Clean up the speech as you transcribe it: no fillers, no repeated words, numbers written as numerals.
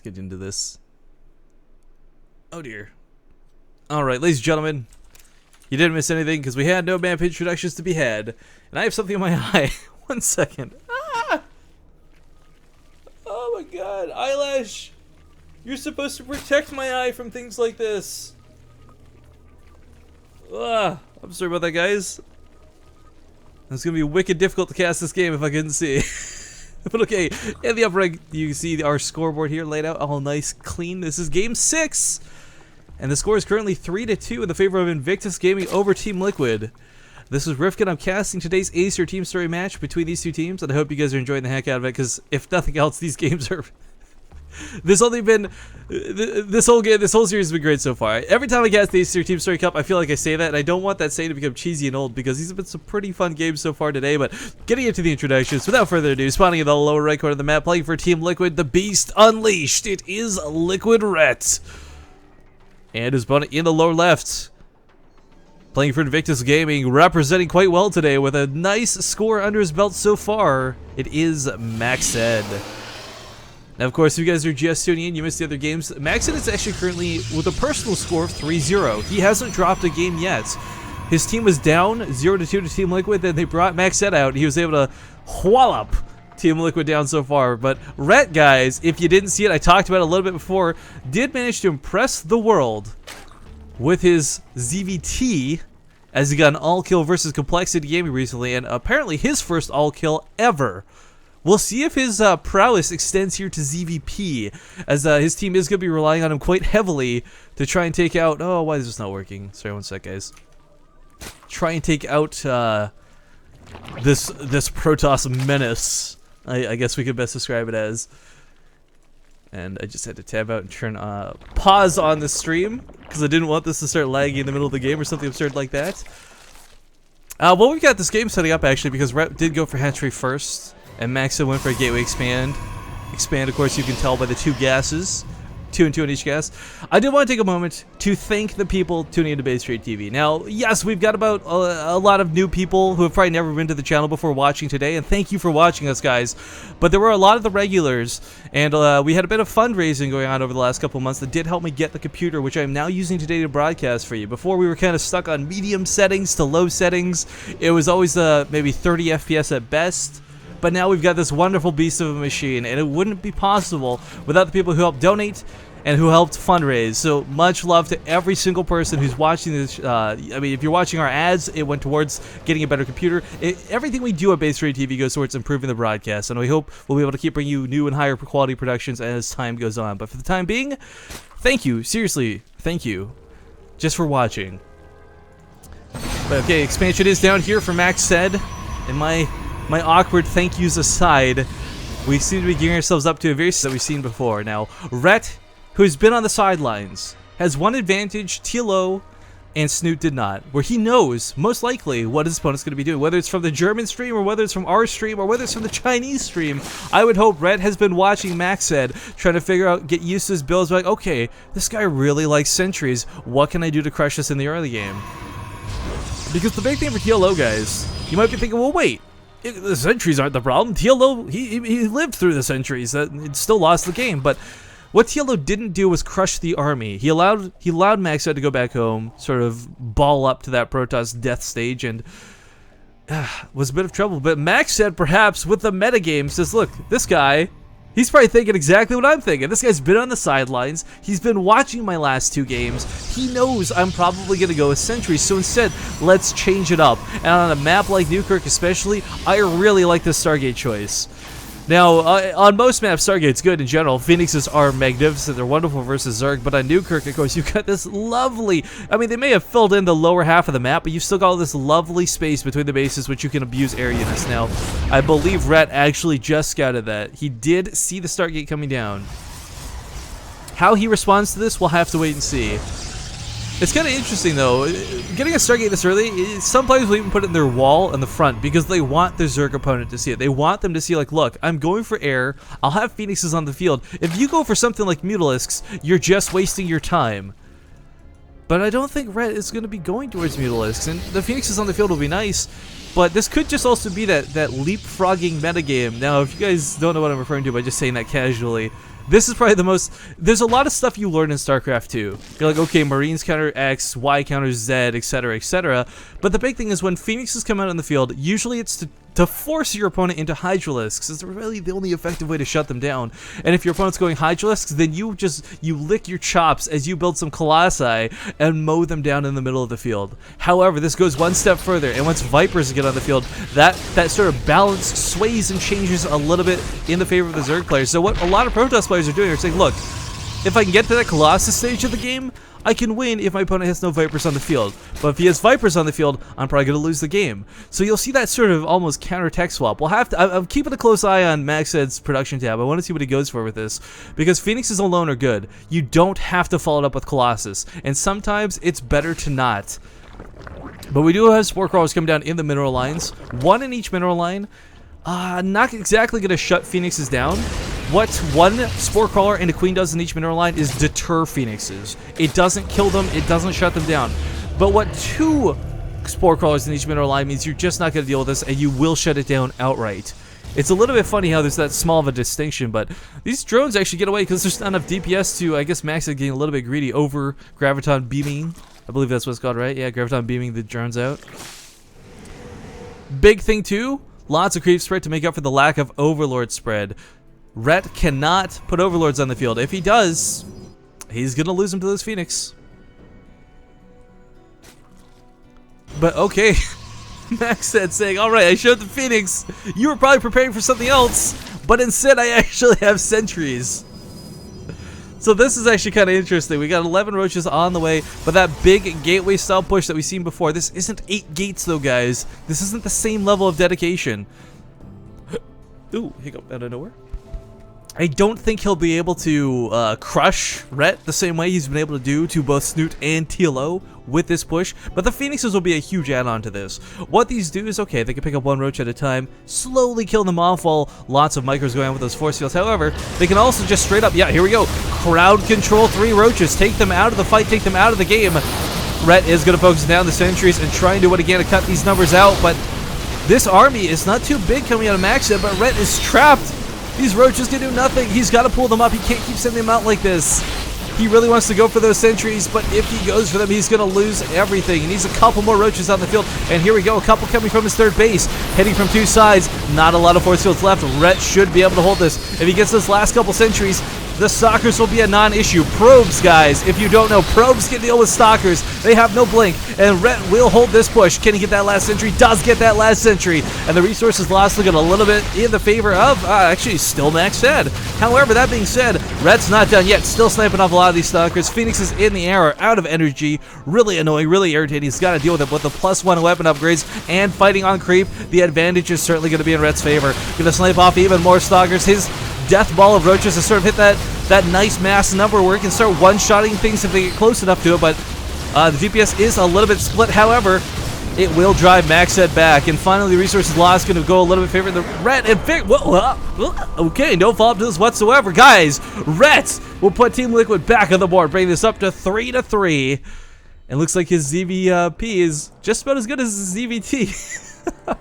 Let's get into this. Oh dear. Alright, ladies and gentlemen, you didn't miss anything because we had no map introductions to be had. And I have something in my eye. 1 second. Ah! Oh my god, eyelash! You're supposed to protect my eye from things like this. I'm sorry about that, guys. It's gonna be wicked difficult to cast this game if I couldn't see. But okay, in the upper right, you can see our scoreboard here laid out all nice, clean. This is game 6. And the score is currently 3-2 in the favor of Invictus Gaming over Team Liquid. This is Rifkin. I'm casting today's Acer Teamstory match between these two teams, and I hope you guys are enjoying the heck out of it, because if nothing else, these games are... this whole series has been great so far. Every time I cast the Acer Teamstory Cup, I feel like I say that, and I don't want that saying to become cheesy and old, because these have been some pretty fun games so far today. But getting into the introductions, without further ado, spawning in the lower right corner of the map, playing for Team Liquid, the Beast Unleashed. It is Liquid Ret. And his opponent in the lower left, playing for Invictus Gaming, representing quite well today with a nice score under his belt so far. It is MacSed. Now, of course, if you guys are just tuning in, you missed the other games. MacSed is actually currently with a personal score of 3-0. He hasn't dropped a game yet. His team was down 0-2 to Team Liquid, then they brought MacSed out, and he was able to wallop Team Liquid down so far. But Ret, guys, if you didn't see it, I talked about it a little bit before, did manage to impress the world with his ZVT, as he got an all-kill versus Complexity Gaming recently, and apparently his first all-kill ever. We'll see if his prowess extends here to ZVP, as his team is going to be relying on him quite heavily to try and take out... Oh, why is this not working? Sorry, 1 sec, guys. Try and take out this Protoss menace, I guess we could best describe it as. And I just had to tab out and turn pause on the stream, because I didn't want this to start lagging in the middle of the game or something absurd like that. Well, we've got this game setting up, actually, because Ret did go for hatchery first. And MacSed went for a gateway expand. Expand, of course, you can tell by the 2 gases. 2 and 2 on each gas. I did want to take a moment to thank the people tuning into Base Trade TV. Now, yes, we've got about a lot of new people who have probably never been to the channel before watching today, and thank you for watching us, guys. But there were a lot of the regulars, and we had a bit of fundraising going on over the last couple months that did help me get the computer, which I'm now using today to broadcast for you. Before, we were kind of stuck on medium settings to low settings. It was always maybe 30 FPS at best. But now we've got this wonderful beast of a machine, and it wouldn't be possible without the people who helped donate and who helped fundraise. So much love to every single person who's watching this. I mean, if you're watching our ads, it went towards getting a better computer. Everything we do at Base Trade TV goes towards improving the broadcast, and we hope we'll be able to keep bringing you new and higher quality productions as time goes on. But for the time being, thank you. Seriously, thank you. Just for watching. But okay, expansion is down here for MacSed, and my awkward thank yous aside, we seem to be gearing ourselves up to a very that we've seen before. Now, Ret, who's been on the sidelines, has one advantage TLO and Snoot did not, where he knows, most likely, what his opponent's going to be doing. Whether it's from the German stream, or whether it's from our stream, or whether it's from the Chinese stream, I would hope Ret has been watching MacSed, trying to figure out, get used to his builds, like, okay, this guy really likes sentries, what can I do to crush this in the early game? Because the big thing for TLO, guys, you might be thinking, well, wait, the sentries aren't the problem. TLO, he lived through the sentries. It still lost the game. But what TLO didn't do was crush the army. He allowed MacSed to go back home, sort of ball up to that Protoss death stage, and was a bit of trouble. But MacSed, perhaps with the metagame, says, look, this guy, he's probably thinking exactly what I'm thinking. This guy's been on the sidelines. He's been watching my last 2 games. He knows I'm probably going to go with sentries. So instead, let's change it up. And on a map like Newkirk especially, I really like this Stargate choice. Now, on most maps, Stargate's good in general. Phoenixes are magnificent. They're wonderful versus Zerg. But on Newkirk, of course, you've got this lovely... I mean, they may have filled in the lower half of the map, but you've still got all this lovely space between the bases, which you can abuse air units. Now, I believe Ret actually just scouted that. He did see the Stargate coming down. How he responds to this, we'll have to wait and see. It's kind of interesting, though. Getting a Stargate this early, some players will even put it in their wall in the front because they want their Zerg opponent to see it. They want them to see, like, look, I'm going for air. I'll have Phoenixes on the field. If you go for something like Mutalisks, you're just wasting your time. but I don't think Ret is going to be going towards Mutalisks, and the Phoenixes on the field will be nice, but this could just also be that leapfrogging metagame. Now, if you guys don't know what I'm referring to by just saying that casually, this is probably the most... There's a lot of stuff you learn in StarCraft 2. You're like, okay, Marines counter X, Y counters Z, etc., etc. But the big thing is when Phoenixes come out on the field, usually it's to force your opponent into Hydralisks. It's really the only effective way to shut them down. And if your opponent's going Hydralisks, then you lick your chops as you build some Colossi and mow them down in the middle of the field. However, this goes one step further, and once Vipers get on the field, that sort of balance sways and changes a little bit in the favor of the Zerg players. So what a lot of Protoss players are doing are saying, look, if I can get to that Colossus stage of the game, I can win if my opponent has no Vipers on the field. But if he has Vipers on the field, I'm probably going to lose the game. So you'll see that sort of almost counter-tech swap. We'll have to... I'm keeping a close eye on MacSed's production tab. I want to see what he goes for with this. Because Phoenixes alone are good. You don't have to follow it up with Colossus. And sometimes it's better to not. But we do have Spore Crawlers come down in the mineral lines. One in each mineral line. Not exactly going to shut Phoenixes down. What one Spore Crawler and a Queen does in each mineral line is deter Phoenixes. It doesn't kill them, it doesn't shut them down. But what two Spore Crawlers in each mineral line means you're just not going to deal with this, and you will shut it down outright. It's a little bit funny how there's that small of a distinction, but these drones actually get away because there's not enough DPS to, I guess, MacSed getting a little bit greedy over Graviton beaming. I believe that's what it's called, right? Yeah, Graviton beaming the drones out. Big thing too, lots of creep spread to make up for the lack of Overlord spread. Ret cannot put Overlords on the field. If he does, he's going to lose them to this Phoenix. But okay, MacSed saying, alright, I showed the Phoenix. You were probably preparing for something else, but instead I actually have sentries. So this is actually kind of interesting. We got 11 roaches on the way, but that big gateway style push that we've seen before, this isn't 8 gates though, guys. This isn't the same level of dedication. Ooh, hiccup out of nowhere. I don't think he'll be able to crush Ret the same way he's been able to do to both Snoot and TLO with this push, but the Phoenixes will be a huge add-on to this. What these do is, okay, they can pick up one roach at a time, slowly kill them off while lots of micros go on with those force fields. However, they can also just straight up, yeah, here we go, crowd control 3 roaches, take them out of the fight, take them out of the game. Ret is going to focus down the sentries and try and do what again to cut these numbers out, but this army is not too big coming out of MacSed, but Ret is trapped. These roaches can do nothing. He's got to pull them up. He can't keep sending them out like this. He really wants to go for those sentries, but if he goes for them, he's going to lose everything. He needs a couple more roaches on the field. And here we go. A couple coming from his third base. Heading from 2 sides. Not a lot of force fields left. Ret should be able to hold this. If he gets those last couple sentries, the stalkers will be a non-issue. Probes, guys, if you don't know, probes can deal with stalkers. They have no blink, and Ret will hold this push. Can he get that last sentry? Does get that last sentry, and the resources lost looking a little bit in the favor of, actually, still MacSed. However, that being said, Ret's not done yet. Still sniping off a lot of these stalkers. Phoenix is in the air, are out of energy. Really annoying, really irritating. He's got to deal with it with the +1 weapon upgrades and fighting on creep. The advantage is certainly going to be in Ret's favor. Going to snipe off even more stalkers. His death ball of roaches has sort of hit that nice mass number where he can start one-shotting things if they get close enough to it, but the DPS is a little bit split. However, it will drive MacSed back, and finally the resources lost going to go a little bit favoring the Ret, and okay, no follow-up to this whatsoever. Guys, Ret will put Team Liquid back on the board, bringing this up to 3-3, and looks like his ZVP is just about as good as his ZVT.